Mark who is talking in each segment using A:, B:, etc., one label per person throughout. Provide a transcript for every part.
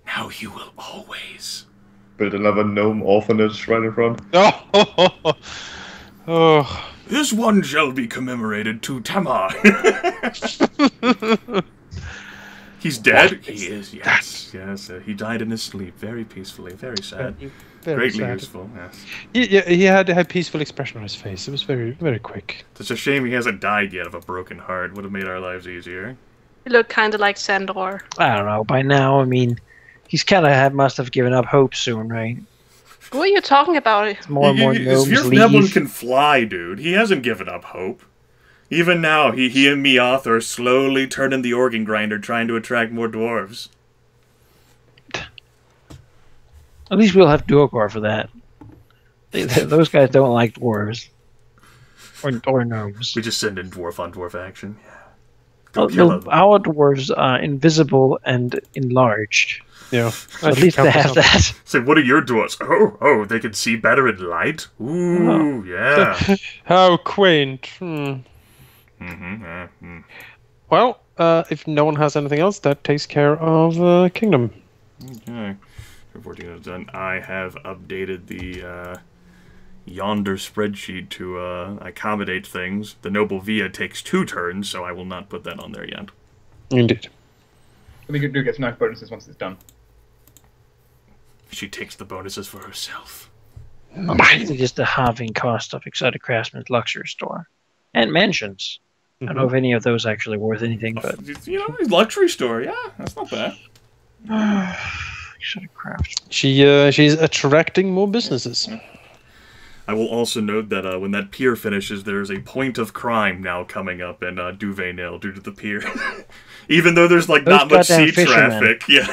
A: Now you will always.
B: Build another gnome orphanage right in front.
C: Oh.
A: This one shall be commemorated to Tamar. He's dead? He is, yes. Yes, he died in his sleep, very peacefully, very sad.
C: Very
A: Greatly
C: sad.
A: useful, yes.
C: He had a peaceful expression on his face. It was very, very quick.
A: It's a shame he hasn't died yet of a broken heart. Would have made our lives easier.
D: You look kind of like Sandor.
E: I don't know. By now, I mean, he's kind of must have given up hope soon, right?
D: Who are you talking about?
E: More and more gnomes
A: That one
E: leave.
A: can fly, dude. He hasn't given up hope. Even now, he and Meoth are slowly turning the organ grinder, trying to attract more dwarves.
E: At least we'll have Duokor for that. Those guys don't like dwarves. Or gnomes.
A: We just send in dwarf on dwarf action. Yeah.
E: Oh, no, our dwarves are invisible and enlarged.
C: Yeah.
E: At least they have that.
A: So what are your dwarves? Oh, they can see better in light? Ooh, yeah.
C: How quaint. Well, if no one has anything else, that takes care of Kingdom.
A: Okay. 14 is done. I have updated the yonder spreadsheet to accommodate things. The Noble Via takes 2 turns, so I will not put that on there yet.
C: Indeed.
F: We do get some nice bonuses once it's done.
A: She takes the bonuses for herself.
E: Basically just the halving cost of Exotic Craftsman's luxury store. And mansions. I don't know if any of those actually worth anything, but...
A: You know, luxury store, yeah, that's not bad.
E: Exotic Craftsman.
C: She's attracting more businesses.
A: I will also note that when that pier finishes, there's a point of crime now coming up in Duvainil due to the pier. Even though there's like not much sea traffic, yeah.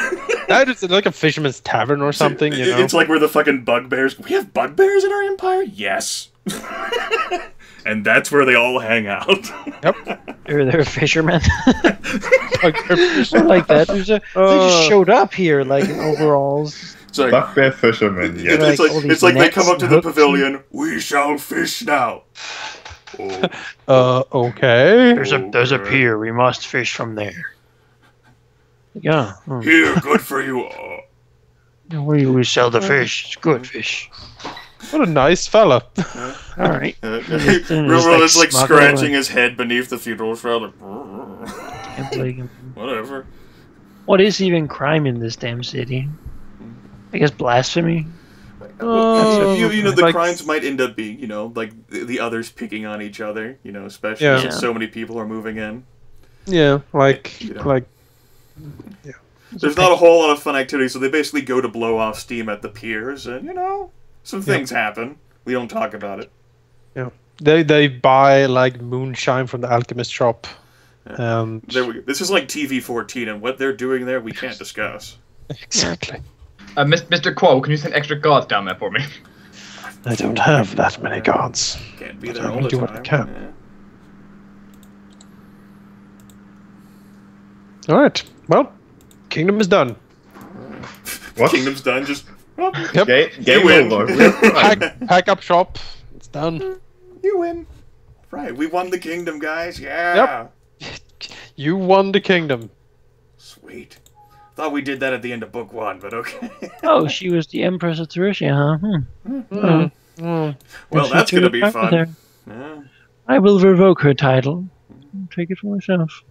C: It's like a fisherman's tavern or something, you know?
A: It's like where the fucking bugbears... We have bugbears in our empire? Yes. And that's where they all hang out.
C: Yep.
E: They're fishermen. Like that. They just showed up here, like, in overalls.
A: It's like,
B: Bugbear fishermen, yeah.
A: It's like they come up to the pavilion. We shall fish now.
C: Okay.
E: There's a pier. We must fish from there. Yeah.
A: Here, good for you.
E: We sell the fish. It's good fish.
C: What a nice fella.
E: All right.
A: Rilinid is like scratching his head beneath the funeral shroud. Whatever.
E: What is even crime in this damn city? I guess blasphemy.
A: You know, the crimes might end up being, you know, like the others picking on each other. You know, especially since so many people are moving in.
C: Yeah,
A: Yeah. There's not a whole lot of fun activity, so they basically go to blow off steam at the piers, and you know, some things happen. We don't talk about it.
C: Yeah, they buy like moonshine from the alchemist shop.
A: This is like TV-14, and what they're doing there, we can't discuss.
C: Exactly.
F: Mr. Quo, can you send extra guards down there for me?
C: I don't have that many guards.
A: Can't be there all the
C: do
A: time.
C: what I can.
A: Yeah.
C: All right. Well, Kingdom is done.
B: What?
A: Kingdom's done. Just
C: Yep.
B: Game over.
C: Pack up shop. It's done.
A: You win. Right, we won the kingdom, guys. Yeah.
C: Yep. You won the kingdom.
A: Sweet. Thought we did that at the end of book 1, but okay.
E: Oh, she was the Empress of Tharusia, huh?
A: Well, that's gonna be fun. Yeah.
E: I will revoke her title. Take it for myself.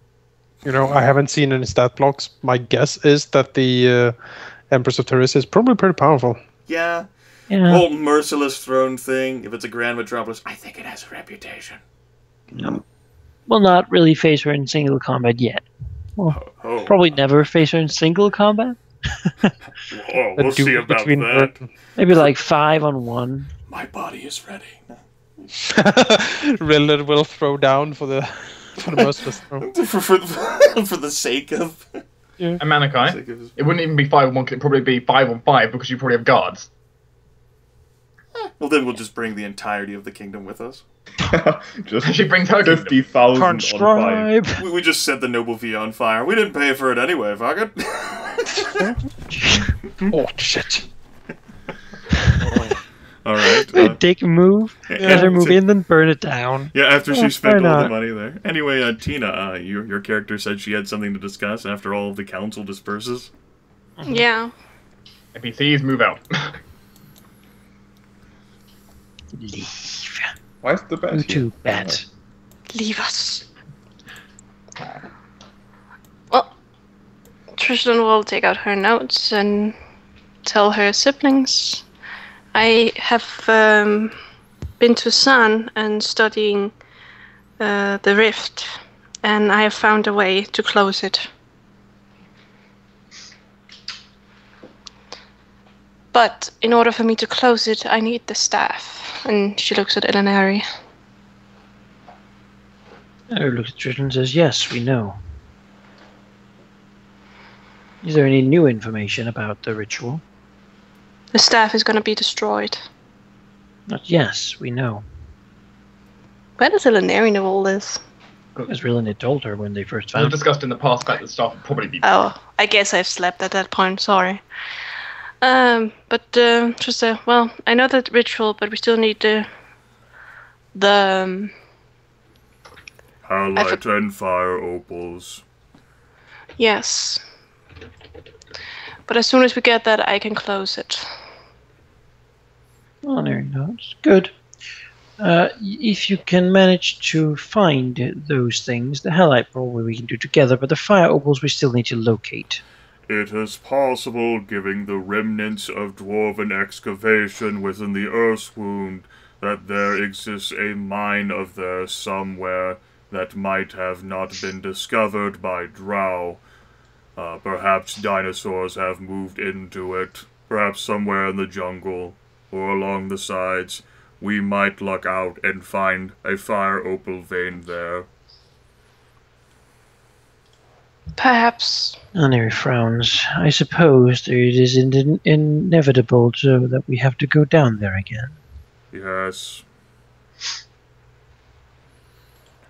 C: You know, I haven't seen any stat blocks. My guess is that the Empress of Tharusia is probably pretty powerful.
A: Yeah.
E: Yeah.
A: Whole Merciless Throne thing. If it's a Grand Metropolis, I think it has a reputation.
E: No. Will not really face her in single combat yet. Well,
A: Oh.
E: probably never face her in single combat.
A: Oh, we'll see about that.
E: Maybe like 5-on-1.
A: My body is ready.
C: Rilinid will throw down for the Merciless Throne.
A: for the sake of...
F: And Manikai, it wouldn't even be 5-on-1, it'd probably be 5-on-5 because you probably have guards.
A: Well, then we'll just bring the entirety of the kingdom with us.
B: Just
F: She brings her
B: 50,000 on
E: Subscribe.
B: 5.
A: We just set the Noble V on fire. We didn't pay for it anyway, fuck it.
C: Oh, shit.
A: Alright.
E: Take a move. Let her move in, then burn it down.
A: Yeah, after she spent
E: why
A: all the
E: not?
A: money there. Anyway, Tina, your character said she had something to discuss after all of the council disperses.
D: Yeah.
F: NPCs, move out.
E: Leave.
B: Why is the bat
E: You
B: here?
E: too, bat.
D: Leave us. Well, Tristan will take out her notes and tell her siblings. I have been to San and studying the rift, and I have found a way to close it. But in order for me to close it, I need the staff. And she looks at Elinari.
E: Who looks at Tristan and says, yes, we know. Is there any new information about the ritual?
D: The staff is going to be destroyed.
E: Not yes, we know.
D: Where does Elinari know all this?
E: As Rilinid told her when they first
F: We've
E: found it.
F: discussed in the past that the staff would probably be.
D: Oh, I guess I've slept at that point, sorry. But just well, I know that ritual, but we still need the
A: Halite and fire opals.
D: yes. But as soon as we get that, I can close it.
E: Oh, there you go. It's good. If you can manage to find those things, the Halite probably we can do together, but the fire opals we still need to locate.
A: It is possible, given the remnants of dwarven excavation within the Earthwound, that there exists a mine of theirs somewhere that might have not been discovered by drow. Perhaps dinosaurs have moved into it, perhaps somewhere in the jungle, or along the sides. We might luck out and find a fire opal vein there.
D: Perhaps.
E: Aneri frowns. I suppose it is inevitable so that we have to go down there again.
A: Yes.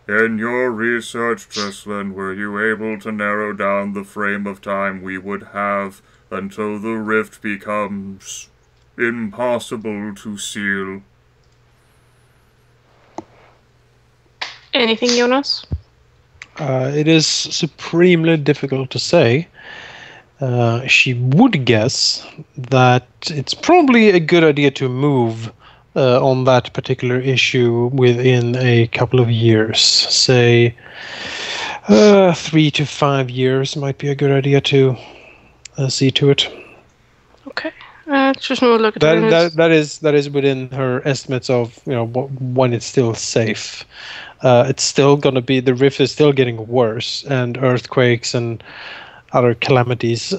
A: In your research, Tristan, were you able to narrow down the frame of time we would have until the rift becomes impossible to seal?
D: Anything, Jonas?
C: It is supremely difficult to say. She would guess that it's probably a good idea to move on that particular issue within a couple of years. Say 3 to 5 years might be a good idea to see to it.
D: Okay. Just no look at it.
C: That is within her estimates of when it's still safe. It's still going to be, the rift is still getting worse, and earthquakes and other calamities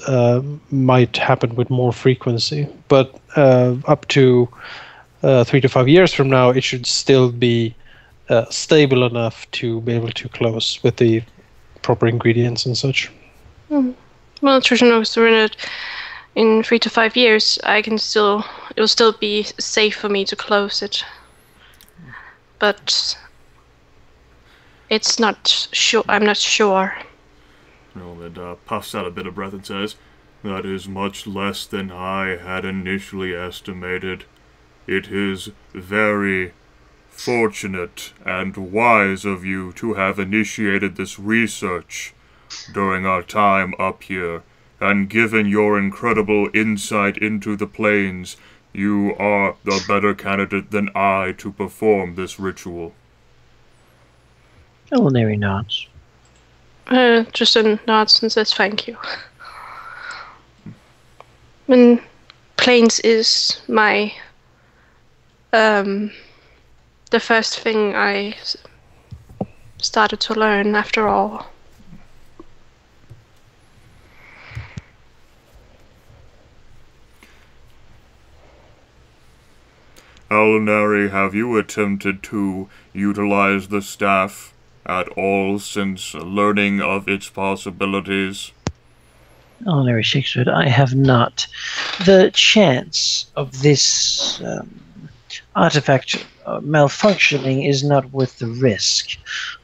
C: might happen with more frequency. But up to 3 to 5 years from now, it should still be stable enough to be able to close with the proper ingredients and such.
D: Well, Trisha knows we're in it. In 3 to 5 years, it will still be safe for me to close it. But it's not sure. I'm not sure.
A: Rilinid puffs out a bit of breath and says, "That is much less than I had initially estimated. It is very fortunate and wise of you to have initiated this research during our time up here. And given your incredible insight into the planes, you are the better candidate than I to perform this ritual."
E: Elinari nods.
D: Tristan nods and says thank you. And planes is my the first thing I started to learn after all.
A: Elinari, have you attempted to utilize the staff at all since learning of its possibilities?
E: Elinari shakes her head. I have not. The chance of this artifact malfunctioning is not worth the risk.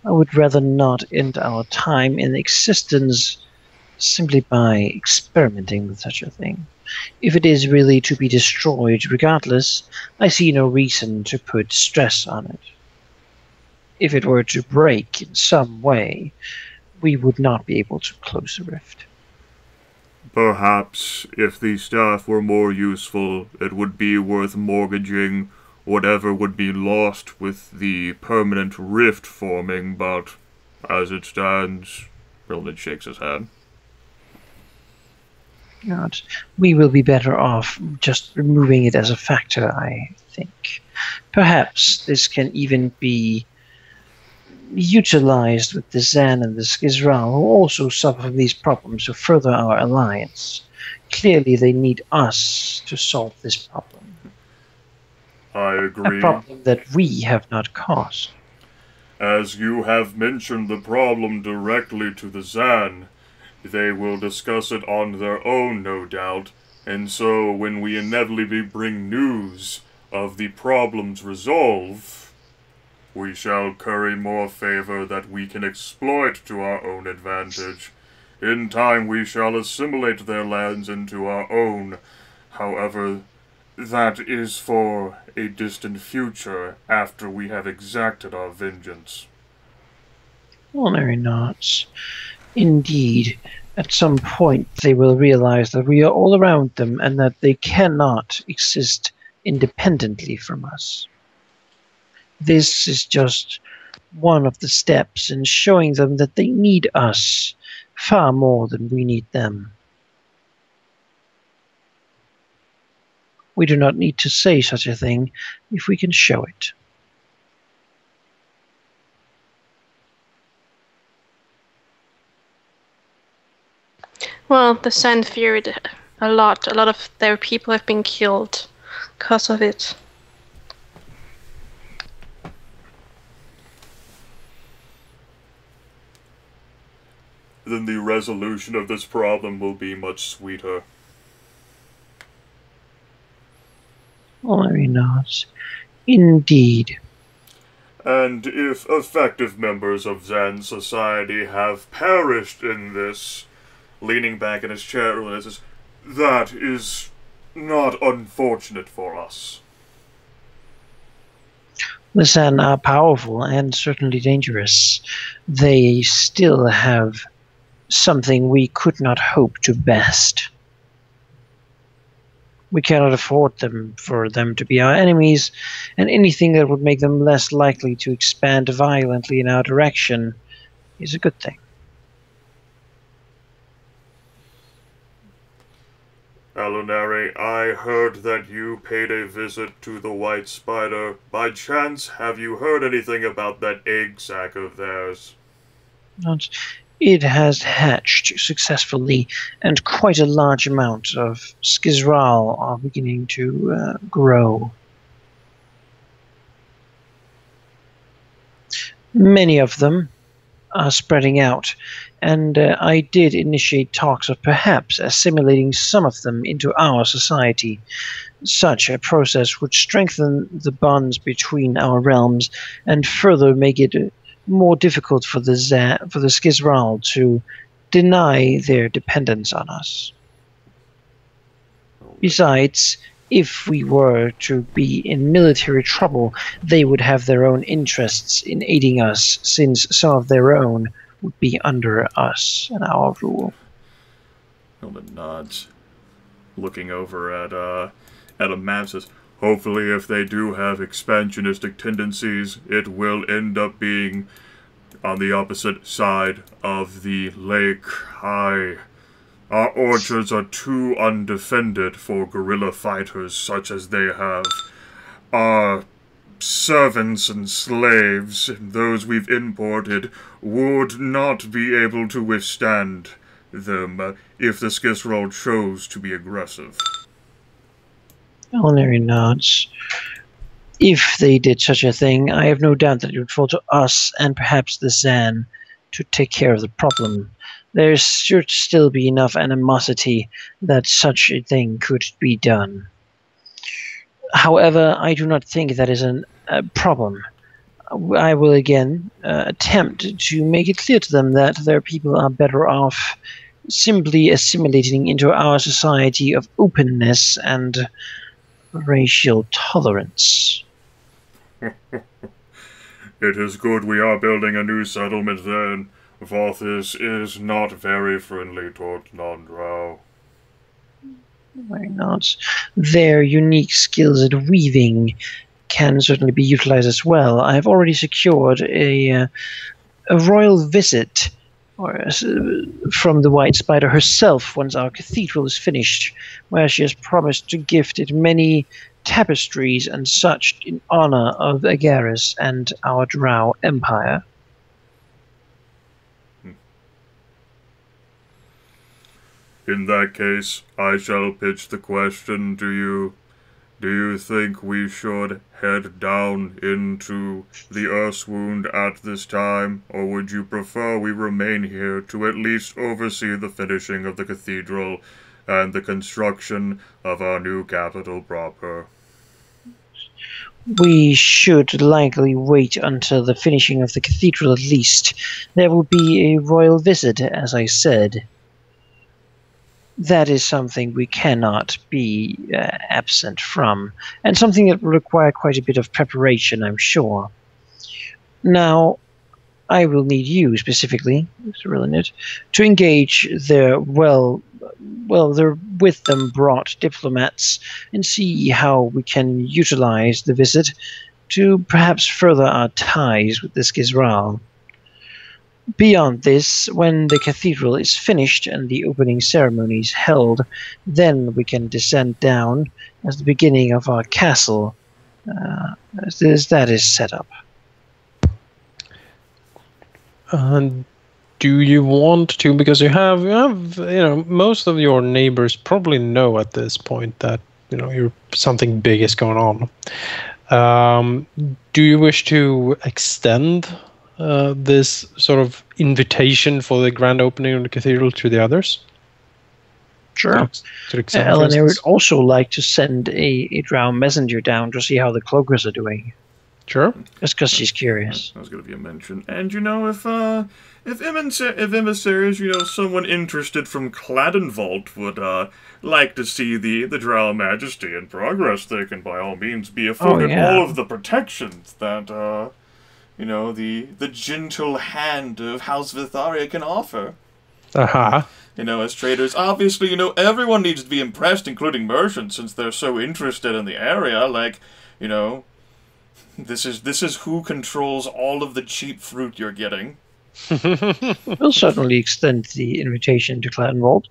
E: I would rather not end our time in existence simply by experimenting with such a thing. If it is really to be destroyed regardless, I see no reason to put stress on it. If it were to break in some way, we would not be able to close the rift.
A: Perhaps, if the staff were more useful, it would be worth mortgaging whatever would be lost with the permanent rift forming, but as it stands, Rilinid shakes his head.
E: Not. We will be better off just removing it as a factor, I think. Perhaps this can even be utilized with the Zan and the Skizral, who also suffer from these problems, to further our alliance. Clearly, they need us to solve this problem.
A: I agree.
E: A problem that we have not caused.
A: As you have mentioned the problem directly to the Zan, they will discuss it on their own, no doubt, and so when we inevitably bring news of the problem's resolve, we shall curry more favor that we can exploit to our own advantage. In time we shall assimilate their lands into our own. However, that is for a distant future after we have exacted our vengeance.
E: Well, no, not. Indeed, at some point they will realize that we are all around them and that they cannot exist independently from us. This is just one of the steps in showing them that they need us far more than we need them. We do not need to say such a thing if we can show it.
D: Well, the Sand feared a lot. A lot of their people have been killed because of it.
A: Then the resolution of this problem will be much sweeter.
E: Oh, maybe not. Indeed.
A: And if effective members of Zan society have perished in this, leaning back in his chair, realizes that is not unfortunate for us.
E: The Zan are powerful and certainly dangerous. They still have something we could not hope to best. We cannot afford for them to be our enemies, and anything that would make them less likely to expand violently in our direction is a good thing.
A: Alunari, I heard that you paid a visit to the White Spider. By chance, have you heard anything about that egg sac of theirs?
E: It has hatched successfully, and quite a large amount of Skizral are beginning to grow. Many of them are spreading out, and I did initiate talks of perhaps assimilating some of them into our society. Such a process would strengthen the bonds between our realms and further make it more difficult for the Skizral to deny their dependence on us. Besides, if we were to be in military trouble, they would have their own interests in aiding us, since some of their own would be under us and our rule.
A: Hillman nods, looking over at a map, says, hopefully if they do have expansionistic tendencies, it will end up being on the opposite side of the lake. Our orchards are too undefended for guerrilla fighters such as they have. Our servants and slaves, those we've imported, would not be able to withstand them if the Skizral chose to be aggressive.
E: Culinary nods. If they did such a thing, I have no doubt that it would fall to us and perhaps the Zan to take care of the problem. There should still be enough animosity that such a thing could be done. However, I do not think that is a problem. I will again attempt to make it clear to them that their people are better off simply assimilating into our society of openness and racial tolerance.
A: It is good we are building a new settlement then. Vothis is not very friendly toward non-drow.
E: nods. Their unique skills at weaving can certainly be utilized as well. I've already secured a royal visit from the White Spider herself once our cathedral is finished, where she has promised to gift it many tapestries and such in honor of Agaris and our Drow Empire.
A: In that case, I shall pitch the question to you. Do you think we should head down into the Earthwound at this time, or would you prefer we remain here to at least oversee the finishing of the cathedral and the construction of our new capital proper?
E: We should likely wait until the finishing of the cathedral at least. There will be a royal visit, as I said. That is something we cannot be absent from, and something that will require quite a bit of preparation, I'm sure. Now, I will need you specifically, Mr. Rilinid, to engage their their with them brought diplomats and see how we can utilize the visit to perhaps further our ties with this Gizral. Beyond this, when the cathedral is finished and the opening ceremony is held, then we can descend down as the beginning of our castle, as that is set up.
C: Do you want to, because you have, most of your neighbors probably know at this point that, something big is going on. Do you wish to extend this sort of invitation for the grand opening of the cathedral to the others?
E: Sure. Eleanor would also like to send a Drow messenger down to see how the cloakers are doing.
C: Sure.
E: Just because she's curious.
A: That was going to be a mention. And, if emissaries, someone interested from Claddenvault would like to see the Drow Majesty in progress, they can by all means be afforded all of the protections that, the gentle hand of House Vytharia can offer.
C: Uh-huh.
A: As traders, obviously, everyone needs to be impressed, including merchants, since they're so interested in the area. Like, this is who controls all of the cheap fruit you're getting.
E: We'll certainly extend the invitation to Claddenvault,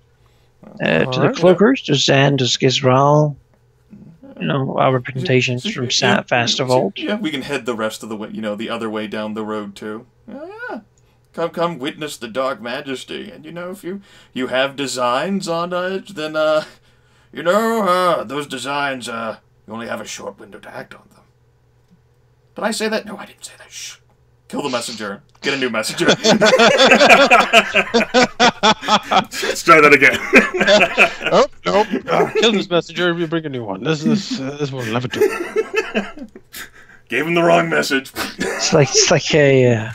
E: to the cloakers, to Zan, to Gizral. Our representations from Fastervolt.
A: Yeah, we can head the rest of the way, the other way down the road too. Yeah. Come witness the Dark Majesty, and if you have designs on it, then those designs you only have a short window to act on them. Did I say that? No, I didn't say that. Shh. Kill the messenger. Get a new messenger. Let's try that again.
C: Nope. Kill this messenger. You bring a new one. This will never do.
A: Gave him the wrong message.
E: It's like a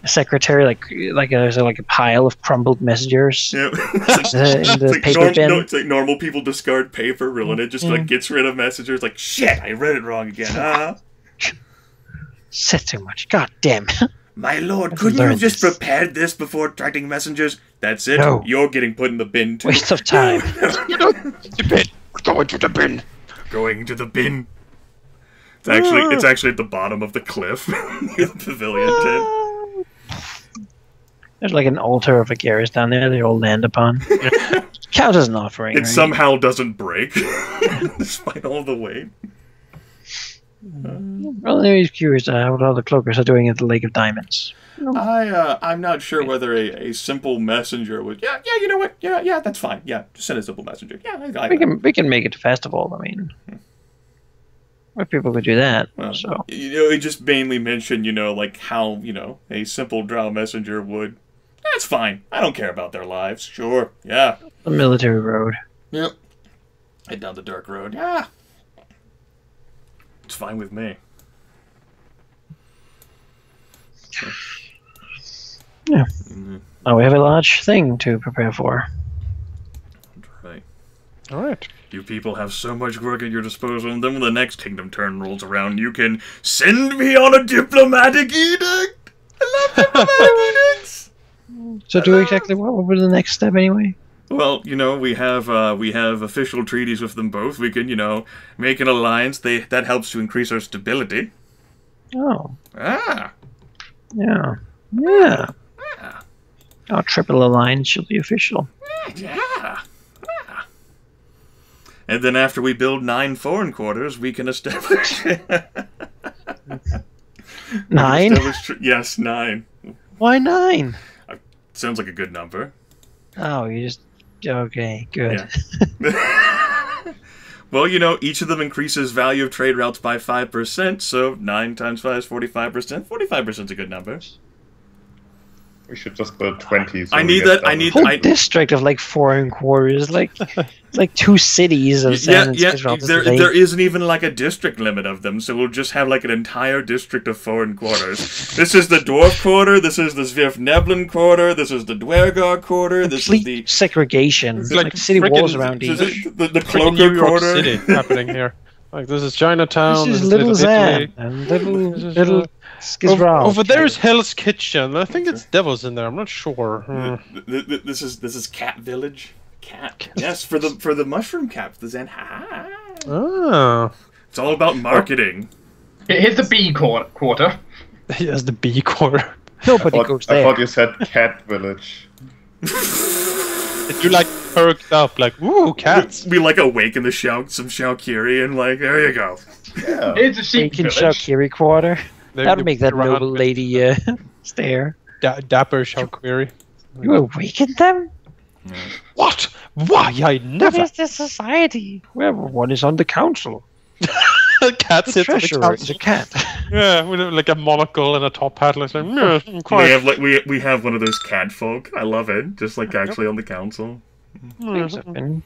E: secretary, like a pile of crumbled messengers.
A: Yep.
E: In the paper bin.
A: It's like normal people discard paper. Rilinid just gets rid of messengers. Like, shit, I read it wrong again.
E: Said too much. God damn.
A: My lord, couldn't you have just prepared this before attracting messengers? That's it.
E: No.
A: You're getting put in the bin too.
E: Waste of time.
C: The bin. Going to the bin.
A: Going to the bin. It's actually at the bottom of the cliff near the pavilion tent.
E: There's like an altar of Agaris down there they all land upon. Count as an offering.
A: It somehow doesn't break, despite all the weight.
E: Well, he's curious what other cloakers are doing at the Lake of Diamonds.
A: I'm not sure whether a simple messenger would. Yeah, you know what? Yeah, that's fine. Yeah, just send a simple messenger. Yeah,
E: we can make it a festival. I mean, more people could do that.
A: Well,
E: so
A: it just mainly mentioned, like how a simple Drow messenger would. That's fine. I don't care about their lives. Sure. Yeah.
E: The military road.
A: Yep. Head down the dark road. Yeah. It's fine with me.
E: Yeah. Now we have a large thing to prepare for.
A: Right.
C: All right.
A: You people have so much work at your disposal, and then when the next kingdom turn rolls around, you can send me on a diplomatic edict! I love diplomatic edicts!
E: So exactly what would be the next step anyway?
A: Well, you know, we have official treaties with them both. We can, you know, make an alliance. That helps to increase our stability.
E: Oh.
A: Ah.
E: Yeah. Yeah.
A: Ah.
E: Our triple alliance shall be official.
A: Yeah. And then after we build 9 foreign quarters, we can establish...
E: 9?
A: Yes, 9.
E: Why 9?
A: Sounds like a good number.
E: Oh, you just... Okay, good.
A: Yeah. Well, you know, each of them increases value of trade routes by 5%, so 9 times 5 is 45%. 45% is a good number.
B: We should just build 20. So
A: I need that. I need.
E: Whole district of like foreign quarters, like it's like 2 cities of San
A: yeah. There isn't even like a district limit of them, so we'll just have like an entire district of foreign quarters. This is the Dwarf quarter. This is the Zvirfneblin quarter. This is the Dwergar quarter. This is the
E: segregation.
C: It's
E: like city walls around each.
A: The Cloaker quarter
C: City happening here. Like this is Chinatown.
E: This is Little Zan and little.
C: Over there is Hell's Kitchen. I think it's devils in there. I'm not sure.
A: This is Cat Village. Cat. Yes, for the mushroom caps. The Zen.
C: Oh.
A: It's all about marketing.
F: Here's the B quarter.
C: Yes, the B quarter.
E: Nobody goes there.
B: I thought you said Cat Village.
C: You like perked up, like ooh, cats.
A: We like awaken some Shalkiri and like there you go.
B: Yeah.
F: Here's the sheep village.
E: Shalkiri quarter. That'd make that noble lady stare.
C: Dapper Shalkiri.
E: You awakened them?
A: Yeah.
C: What? Why? I never.
E: What is this society? Well, one is on the council.
C: The cat
E: The
C: sits on the
E: treasurer is
C: council.
E: a cat.
C: Yeah, with like a monocle and a top hat. Like,
A: we have one of those cat folk. I love it. Just like actually on the council.
E: Things have been,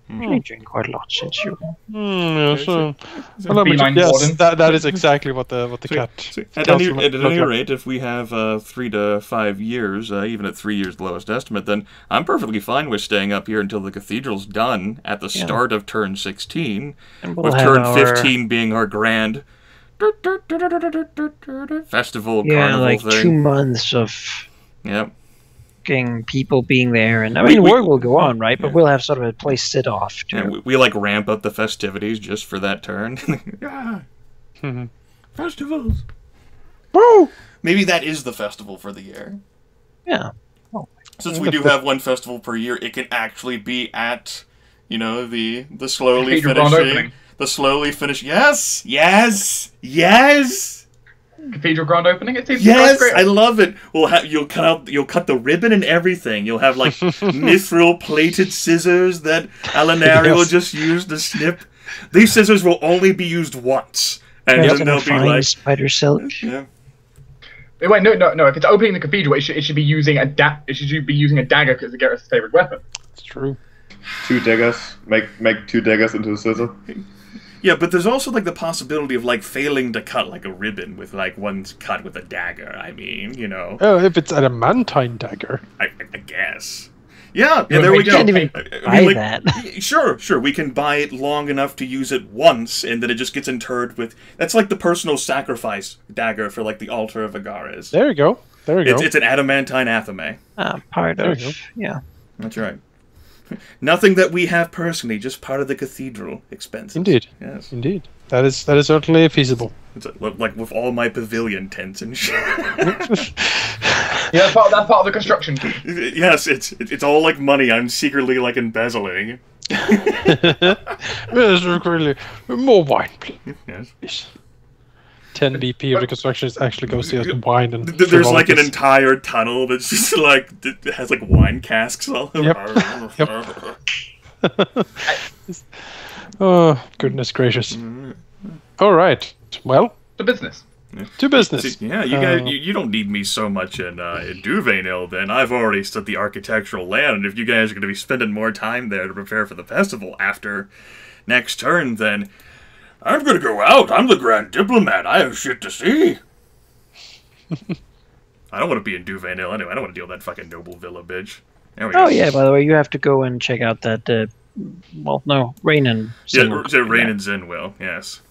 E: changing quite a lot since you.
C: Yes,
F: Beeline warden.
C: that is exactly what the cat.
A: At any rate, if we have 3 to 5 years, even at 3 years the lowest estimate, then I'm perfectly fine with staying up here until the cathedral's done at the start of turn 16,
E: And
A: with turn 15 being our grand festival carnival
E: like
A: thing.
E: 2 months of
A: Yep.
E: people being there, and I mean, work will go on, right? But we'll have sort of a place sit off too.
A: Yeah, we like ramp up the festivities just for that turn. Yeah. Festivals. Woo! Maybe that is the festival for the year.
E: Yeah.
A: Since we do have one festival per year, it can actually be at, the slowly finishing. The slowly finish. Yes!
F: Cathedral grand opening. It seems
A: yes,
F: great.
A: I love it. You'll cut the ribbon and everything. You'll have like mithril plated scissors that Alinari will just use to snip. These scissors will only be used once, and then they'll be like
E: spider silk.
A: Yeah.
F: Wait, no. If it's opening the cathedral, it should be using a dagger because Garrett's favorite weapon.
C: It's true.
B: 2 daggers. Make 2 daggers into a scissor.
A: Yeah, but there's also like the possibility of like failing to cut like a ribbon with like one's cut with a dagger. I mean,
C: Oh, if it's adamantine dagger.
A: I guess. Yeah, there we go.
E: Can't even buy that.
A: Sure. We can buy it long enough to use it once, and then it just gets interred with. That's like the personal sacrifice dagger for like the altar of Agares.
C: There you go.
A: It's an adamantine athame.
E: Part of
A: That's right. Nothing that we have personally, just part of the cathedral expenses.
C: Indeed.
A: Yes.
C: Indeed. That is certainly feasible.
A: It's like with all my pavilion tents and shit.
F: Yeah, that's part of the construction fee.
A: Yes, it's all like money I'm secretly like embezzling.
C: Yes, really. More wine, please.
A: Yes.
C: 10 BP of the construction actually goes to wine and.
A: There's like an entire tunnel that's just like it has like wine casks all over.
C: Yep. Oh, goodness gracious. All right. Well,
F: The business.
C: to business.
A: Yeah, you guys, you don't need me so much in Duvainil. Then I've already set the architectural land, and if you guys are going to be spending more time there to prepare for the festival after next turn, then I'm going to go out. I'm the Grand Diplomat. I have shit to see. I don't want to be in Duvainil anyway. I don't want to deal with that fucking noble villa bitch. There we go.
E: Oh yeah, by the way, you have to go and check out that. Rae'nkalar.
A: Yeah, Rae'nkalar Zinwil. Yes.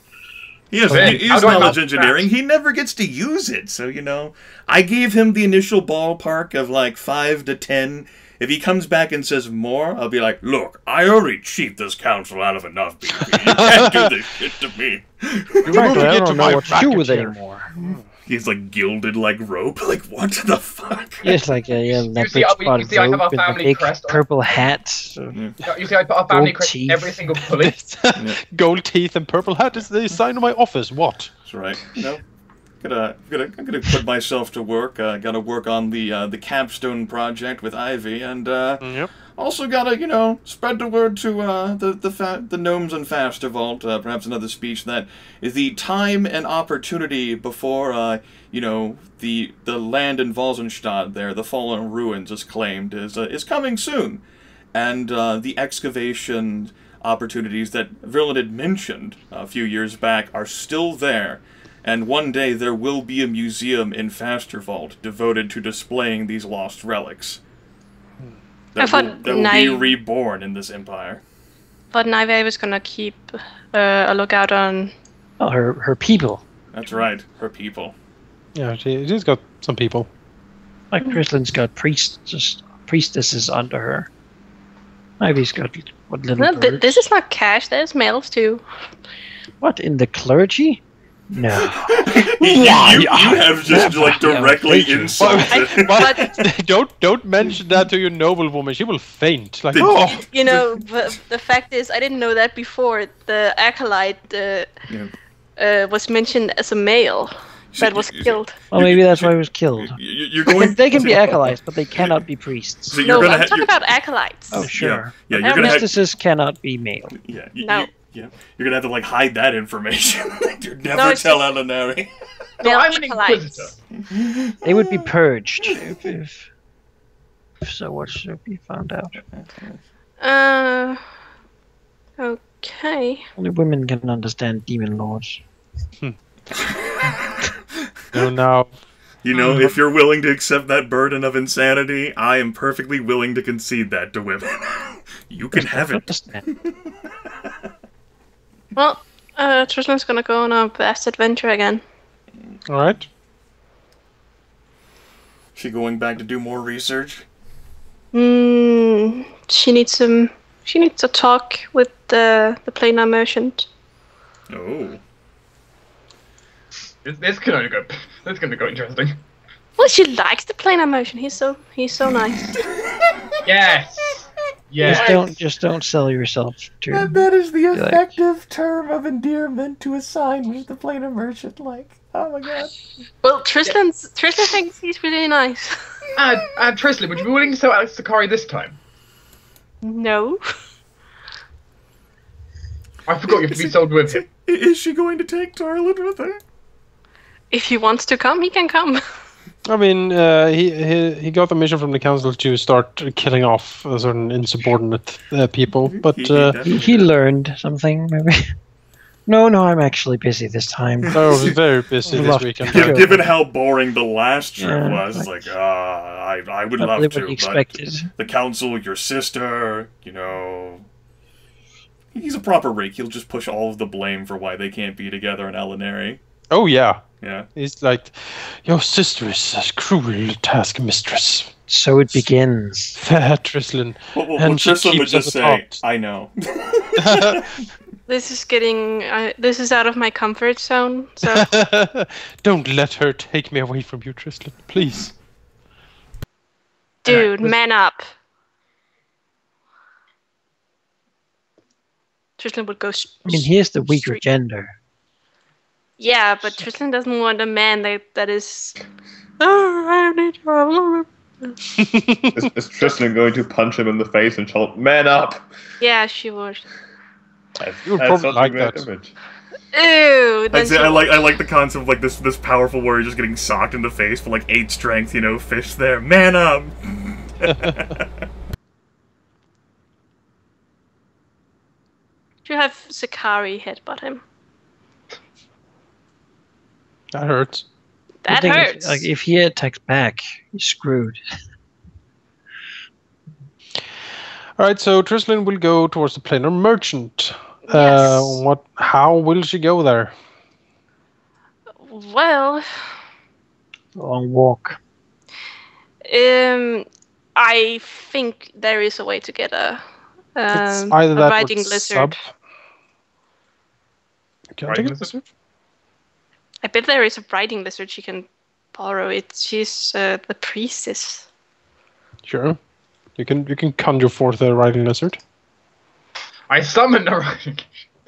A: He has
F: How do I
A: knowledge
F: mount
A: engineering.
F: that?
A: He never gets to use it. So, I gave him the initial ballpark of like 5 to 10 If he comes back and says more, I'll be like, look, I already cheat this council out of enough BP. You can't do this shit to me.
E: Frankly, I don't know what to do with it anymore.
A: He's like gilded like rope. Like, what the fuck?
E: It's like a leopard
F: see,
E: spot
F: you see I have
E: robe
F: our
E: with a
F: family
E: big
F: crest on.
E: purple hat.
F: You see, I put our family
E: Gold
F: crest
E: teeth.
F: every single pulley.
C: Gold teeth and purple hat is the sign of my office. What?
A: That's right. No. I'm gonna put myself to work. Gotta work on the capstone project with Ivy, and also gotta spread the word to the gnomes and Fastervault. Perhaps another speech that is the time and opportunity before the land in Walsenstadt there, the fallen ruins is claimed is coming soon, and the excavation opportunities that Rilinid mentioned a few years back are still there. And one day there will be a museum in Fastervault devoted to displaying these lost relics. That will be reborn in this empire.
D: But Naive was gonna keep a lookout on...
E: Oh, her people.
A: That's right, her people.
C: Yeah, she's got some people.
E: Like Tristlin's got priestesses under her. Ivy's got what little
D: No,
E: birds.
D: this is not cash, there's males too.
E: What, in the clergy? No.
A: you have just like directly insulted.
D: But
C: don't mention that to your noblewoman. She will faint. Like,
D: but the fact is, I didn't know that before. The acolyte was mentioned as a male that was killed.
E: Well, maybe that's why he was killed.
A: You're going.
E: They can be acolytes, but they cannot be priests.
A: So
D: No, I'm talking about acolytes.
E: Oh, sure.
A: Yeah, you're gonna
E: priestesses cannot be male.
A: Yeah.
D: No.
A: You're gonna have to like hide that information. You'd never tell Elinari.
F: No, I'm an Inquisitor.
E: They would be purged if so. What should be found out?
D: Okay.
E: Only women can understand demon lords.
C: No.
A: If you're willing to accept that burden of insanity, I am perfectly willing to concede that to women. You can have it.
D: Well, Tristlan's gonna go on a vast adventure again.
C: Alright.
A: She going back to do more research?
D: She needs to talk with the planar merchant.
A: Oh.
F: This can only go. This is gonna go interesting.
D: Well, she likes the planar merchant. He's so nice.
F: Yes. Yes.
E: Just don't sell yourself to.
A: That is the effective term of endearment to assign with the planar merchant. Like, oh my god.
D: Well, Tristan thinks he's really nice.
F: Tristan, would you be willing to sell Alex Sakari this time?
D: No.
F: I forgot you have to be sold with him.
A: Is she going to take Tarlin with her?
D: If he wants to come, he can come.
C: I mean, he got a mission from the council to start killing off certain insubordinate people, but
E: he learned something, maybe. No, I'm actually busy this time.
C: I was very busy this weekend.
A: Given how boring the last trip was, it's like, I would love to, but the council, your sister, he's a proper rake. He'll just push all of the blame for why they can't be together in Elinari.
C: Oh, yeah.
A: Yeah.
C: He's like, your sister is a cruel taskmistress.
E: So it begins.
C: Trislan.
A: Well, Trislan would just say, I know.
D: This is out of my comfort zone, so...
C: Don't let her take me away from you, Trislan, please.
D: Dude, man up. Trislan would go...
E: I mean, he is the weaker gender.
D: Yeah, but Tristan doesn't want a man that is... Oh, I need your...
B: Is Tristan going to punch him in the face and shout, "Man up"?
D: Yeah, she would.
C: You would probably like that.
B: Image.
D: Ew.
A: I like the concept of like this powerful warrior just getting socked in the face with like 8 strength, fist there. Man up.
D: You have Sakari headbutt him.
C: That hurts.
D: That hurts.
E: If he attacks back, he's screwed.
C: Alright, so Trislan will go towards the planar merchant.
D: Yes.
C: How will she go there?
D: Well...
E: Long walk.
D: I think there is a way to get
C: It's either that or
D: riding lizard.
C: sub. Can I
F: Riding
C: take it?
F: lizard?
D: I bet there is a riding lizard she can borrow. She's the priestess.
C: Sure. You can conjure forth a riding lizard.
F: I summoned a riding.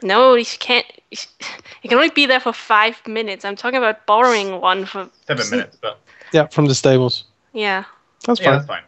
D: No, you can't. You can only be there for 5 minutes. I'm talking about borrowing one for
F: 7 minutes, but
C: Yeah, from the stables.
D: Yeah.
C: That's
F: yeah,
C: fine.
F: that's fine.